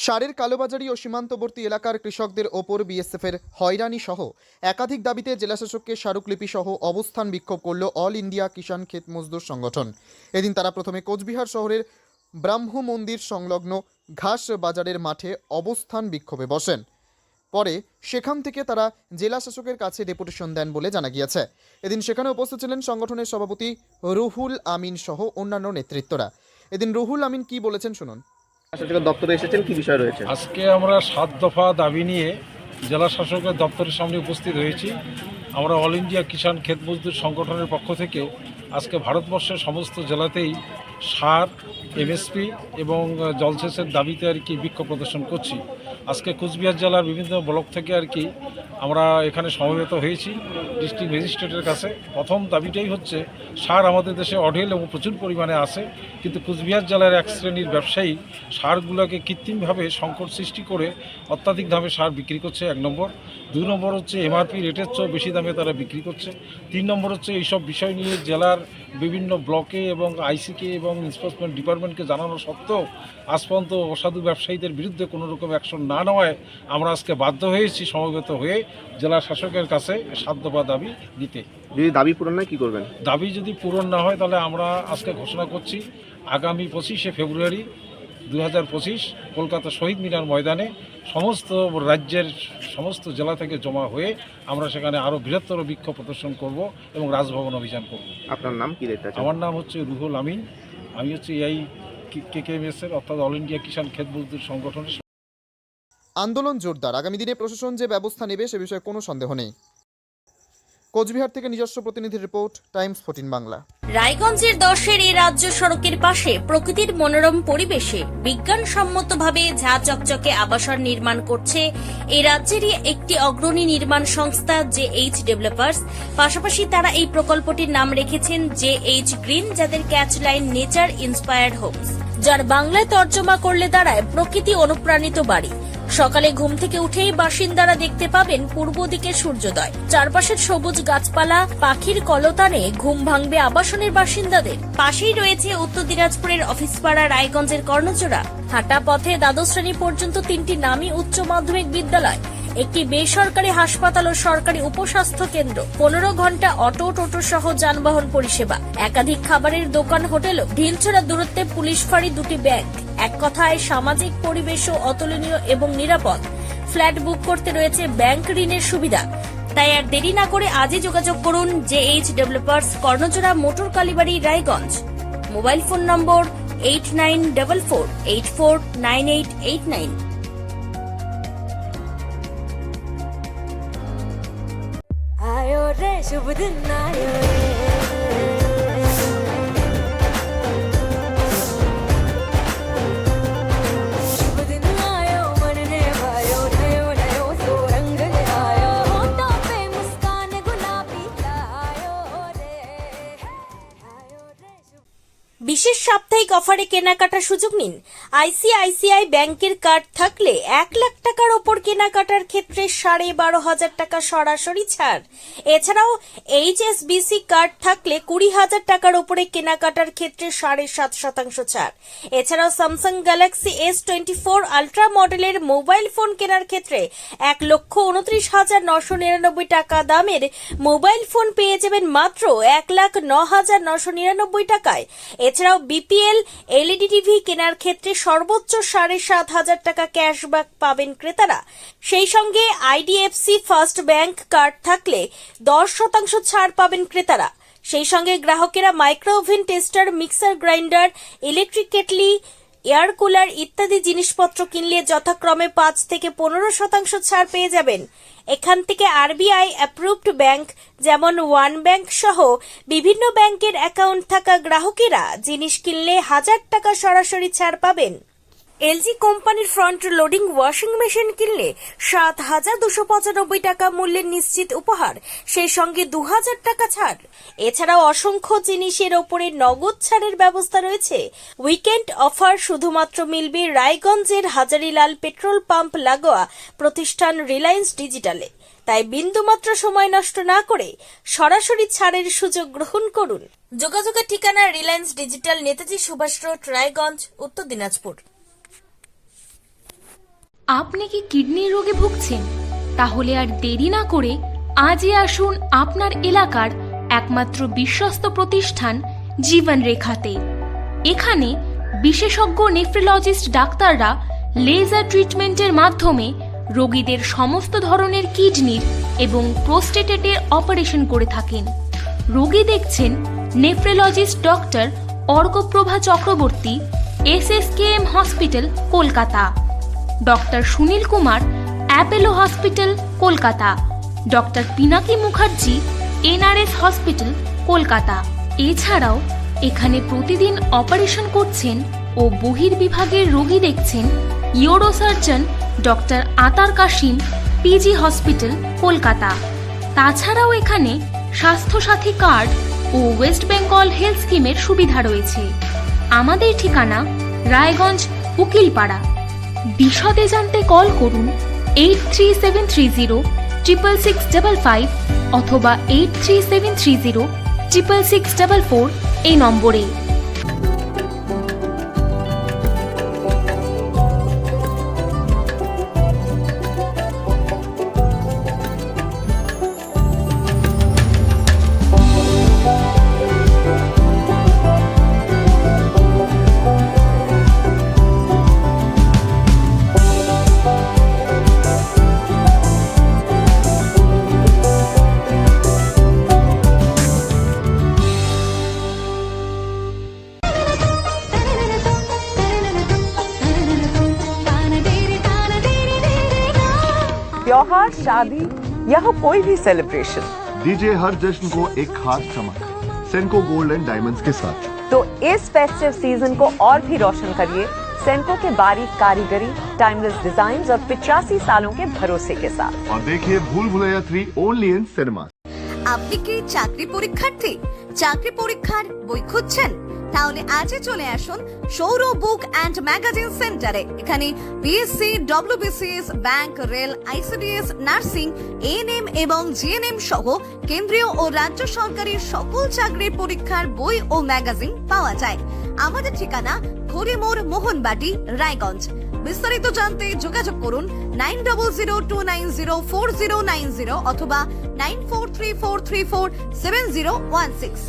সারের কালোবাজারি ও সীমান্তবর্তী এলাকার কৃষকদের ওপর বিএসএফের হয়রানি সহ একাধিক দাবিতে জেলাশাসককে স্মারকলিপি সহ অবস্থান বিক্ষোভ করল অল ইন্ডিয়া কিষাণ ক্ষেত মজদুর সংগঠন। এদিন তারা প্রথমে কোচবিহার শহরের ব্রাহ্ম মন্দির সংলগ্ন ঘাস বাজারের মাঠে অবস্থান বিক্ষোভে বসেন। পরে সেখান থেকে তারা জেলা শাসকের কাছে ডেপুটেশন দেন বলে জানা গিয়েছে। এদিন সেখানে উপস্থিত ছিলেন সংগঠনের সভাপতি রুহুল আমিন সহ অন্যান্য নেতৃত্বরা। এদিন রুহুল আমিন কি বলেছেন শুনুন। শাসকের দপ্তরে এসেছেন, কি বিষয় রয়েছে? আজকে আমরা 7 দফা দাবি নিয়ে জেলা শাসকের দপ্তরের সামনে উপস্থিত হয়েছি। আমরা অল ইন্ডিয়া কিষাণ ক্ষেত মজদুর সংগঠনের পক্ষ থেকে আজকে ভারতবর্ষের সমস্ত জেলাতেই সার, এমএসপি এবং জলসেচের দাবিতে বিক্ষোভ প্রদর্শন করছি। আজকে কোচবিহার জেলার বিভিন্ন ব্লক থেকে আমরা এখানে সমবেত হয়েছি ডিস্ট্রিক্ট ম্যাজিস্ট্রেটের কাছে। প্রথম দাবিটাই হচ্ছে সার আমাদের দেশে অঢেল এবং প্রচুর পরিমাণে আছে, কিন্তু কোচবিহার জেলার এক শ্রেণীর ব্যবসায়ী সারগুলোকে কৃত্রিমভাবে সংকট সৃষ্টি করে অত্যাধিক দামে সার বিক্রি করছে, 1 নম্বর। 2 নম্বর হচ্ছে এমআরপি রেটের চেয়েও বেশি দামে তারা বিক্রি করছে। 3 নম্বর হচ্ছে এইসব বিষয় নিয়ে জেলার বিভিন্ন ব্লকে এবং আইসিকে এবং এনফোর্সমেন্ট ডিপার্টমেন্টকে জানানো সত্ত্বেও আজ পর্যন্ত অসাধু ব্যবসায়ীদের বিরুদ্ধে কোনো রকম অ্যাকশন না নেওয়ায় আমরা আজকে বাধ্য হয়েছি সমবেত হয়ে জেলা শাসকের কাছে 7 দফা দাবি দিতে। যদি দাবি পূরণ হয় কী করবেন? দাবি যদি পূরণ না হয় তাহলে আমরা আজকে ঘোষণা করছি আগামী 25শে ফেব্রুয়ারি 2025 কলকাতা শহীদ মিনার ময়দানে সমস্ত রাজ্যের সমস্ত জেলা থেকে জমা হয়ে আমরা সেখানে আরও বৃহত্তর বিক্ষোভ প্রদর্শন করব এবং রাজভবন অভিযান করব। আপনার নাম কি? আমার নাম হচ্ছে রুহুল আমিন। আমি হচ্ছে এই কেকেএমএস-এর অর্থাৎ অল ইন্ডিয়া কিষাণ ক্ষেত মজদুর সংগঠনের। আন্দোলন জোরদার, আগামী দিনে প্রশাসন যে ব্যবস্থা নেবে সে বিষয়ে কোনো সন্দেহ নেই। কোচবিহার থেকে নিজস্ব প্রতিনিধির রিপোর্ট, টাইমস 14 বাংলা। রায়গঞ্জের 10-এর এই রাজ্য সড়কের পাশে প্রকৃতির মনোরম পরিবেশে বিজ্ঞানসম্মতভাবে ঝা চকচকে আবাসন নির্মাণ করছে এই রাজ্যেরই একটি অগ্রণী নির্মাণ সংস্থা জেএইচ ডেভেলপার্স। পাশাপাশি তারা এই প্রকল্পটির নাম রেখেছেন জেএইচ গ্রিন, যাদের ক্যাচলাইন নেচার ইন্সপায়ার্ড হোমস, যার বাংলায় তর্জমা করলে দাঁড়ায় প্রকৃতি অনুপ্রাণিত বাড়ি। সকালে ঘুম থেকে উঠেই বাসিন্দারা দেখতে পাবেন পূর্ব দিকে সূর্যোদয়, চারপাশের সবুজ গাছপালা, পাখির কলতানে ঘুম ভাঙবে আবাসনের বাসিন্দাদের। পাশেই রয়েছে উত্তর দিনাজপুরের অফিসপাড়া রায়গঞ্জের কর্ণজোড়া। হাঁটা পথে দ্বাদশ শ্রেণী পর্যন্ত 3টি নামী উচ্চ মাধ্যমিক বিদ্যালয়, একটি বেসরকারি হাসপাতাল ও সরকারি উপস্বাস্থ্য কেন্দ্র, 15 ঘন্টা অটো টোটো সহ যানবাহন পরিষেবা, একাধিক খাবারের দোকান, হোটেল, ঢিলছড়া দূরত্বে পুলিশ ফাঁড়ি, 2টি ব্যাংক। এক কথায় সামাজিক পরিবেশও অতুলনীয় এবং নিরাপদ। ফ্ল্যাট বুক করতে রয়েছে ব্যাংক ঋণের সুবিধা। তাই আর দেরি না করে আজই যোগাযোগ করুন JH developers, Karnajora, motor Kalibari, Raiganj. Mobile phone number 8944849889। आयो रे शुभ दिन आयो रे, शुभ दिन आयो मन ने भायो, नयो नयो सो रंग ले आयो, होठों पे मुस्कान गुलाबी आयो रे, आयो रे शुभ। বিশেষ সাপ্তাহিক অফারে কেনাকাটার সুযোগ নিন। আইসিআইসিআই ব্যাংকের কার্ড থাকলে 1 লাখ টাকার ওপর কেনাকাটার ক্ষেত্রে 12,500 টাকা সরাসরি ছাড়। এছাড়াও এইচএসবিসি কার্ড থাকলে 20,000 টাকার ওপরে কেনাকাটার ক্ষেত্রে 7.5% ছাড়। এছাড়াও স্যামসাং গ্যালাক্সি S24 আলট্রা মডেলের মোবাইল ফোন কেনার ক্ষেত্রে 1,29,999 টাকা দামের মোবাইল ফোন পেয়ে যাবেন মাত্র 1,09,999 টাকায়। এছাড়াও বিপিএল এলইডি টিভি কেনার ক্ষেত্রে সর্বোচ্চ 7,500 টাকা ক্যাশব্যাক পাবেন ক্রেতারা। সেই সঙ্গে আইডিএফসি ফার্স্ট ব্যাংক কার্ড থাকলে 10% ছাড় পাবেন ক্রেতারা। সেই সঙ্গে গ্রাহকেরা micro oven, tester, mixer grinder, electric kettle, air cooler ইত্যাদি জিনিসপত্র কিনলে যথাক্রমে 5 থেকে 15% ছাড় পেয়ে যাবেন। এখান থেকে আরবিআই অ্যাপ্রুভড ব্যাংক যেমন ওয়ান ব্যাংক সহ বিভিন্ন ব্যাংকের অ্যাকাউন্ট থাকা গ্রাহকেরা জিনিস কিনলে 1000 টাকা সরাসরি ছাড় পাবেন। এলজি কোম্পানির ফ্রন্ট লোডিং ওয়াশিং মেশিন কিনলে 7,295 টাকা মূল্যের নিশ্চিত উপহার, সেই সঙ্গে 2,000 টাকা ছাড়। এছাড়াও অসংখ্য জিনিসের ওপরে নগদ ছাড়ের ব্যবস্থা রয়েছে। উইকেন্ড অফার শুধুমাত্র মিলবে রায়গঞ্জের হাজারিলাল পেট্রোল পাম্প লাগোয়া প্রতিষ্ঠান রিলায়েন্স ডিজিটালে। তাই বিন্দুমাত্র সময় নষ্ট না করে সরাসরি ছাড়ের সুযোগ গ্রহণ করুন। যোগাযোগের ঠিকানা রিলায়েন্স ডিজিটাল, নেতাজি সুভাষ রোড, রায়গঞ্জ, উত্তর দিনাজপুর। আপনি কি কিডনির রোগে ভুগছেন? তাহলে আর দেরি না করে আজই আসুন আপনার এলাকার একমাত্র বিশ্বস্ত প্রতিষ্ঠান জীবন রেখাতে। এখানে বিশেষজ্ঞ নেফ্রোলজিস্ট ডাক্তাররা লেজার ট্রিটমেন্টের মাধ্যমে রোগীদের সমস্ত ধরনের কিডনির এবং প্রোস্টেটের অপারেশন করে থাকেন। রোগী দেখছেন nephrologist doctor Arkaprava Chakraborty, SSKM hospital, Kolkata. Doctor Sunil Kumar, Apollo hospital, Kolkata. Doctor Pinaki Mukherjee, NRS hospital, Kolkata. এছাড়াও এখানে প্রতিদিন অপারেশন করছেন ও বহির্বিভাগের রোগী দেখছেন ইউরোসার্জন ডক্টর আতার কাশিম, PG হসপিটাল, কলকাতা। তাছাড়াও এখানে স্বাস্থ্যসাথী কার্ড ও ওয়েস্ট বেঙ্গল হেলথ স্কিমের সুবিধা রয়েছে। আমাদের ঠিকানা রায়গঞ্জ, উকিলপাড়া। বিশদে জানতে কল করুন 8373066655 অথবা 8373066644 এই নম্বরে। त्योहार, शादी या हो कोई भी सेलिब्रेशन, दीजिए हर जश्न को एक खास चमक सेनको गोल्ड एंड डायमंड्स के साथ। तो इस फेस्टिव सीजन को और भी रोशन करिए सेनको के बारीक कारीगरी, टाइमलेस डिजाइन और 85 सालों के भरोसे के साथ। और देखिए भूल भुलैया 3 ओनली इन सिनेमा। আপনি কি চাকরি পরীক্ষার্থী? চাকরি পরীক্ষার বই খুঁজছেন? তাহলে আজই চলে আসুন সৌর বুক অ্যান্ড ম্যাগাজিন সেন্টারে। এখানে BSc, WBCS, bank, rail, ICDS, nursing, ANM এবং GNM সহ কেন্দ্রীয় ও রাজ্য সরকারের সকল চাকরির পরীক্ষার বই ও ম্যাগাজিন পাওয়া যায়। আমাদের ঠিকানা খড়িমোড়, মোহনবাটি, রায়গঞ্জ। বিস্তারিত জানতে যোগাযোগ করুন 9002904090 অথবা 9434347016।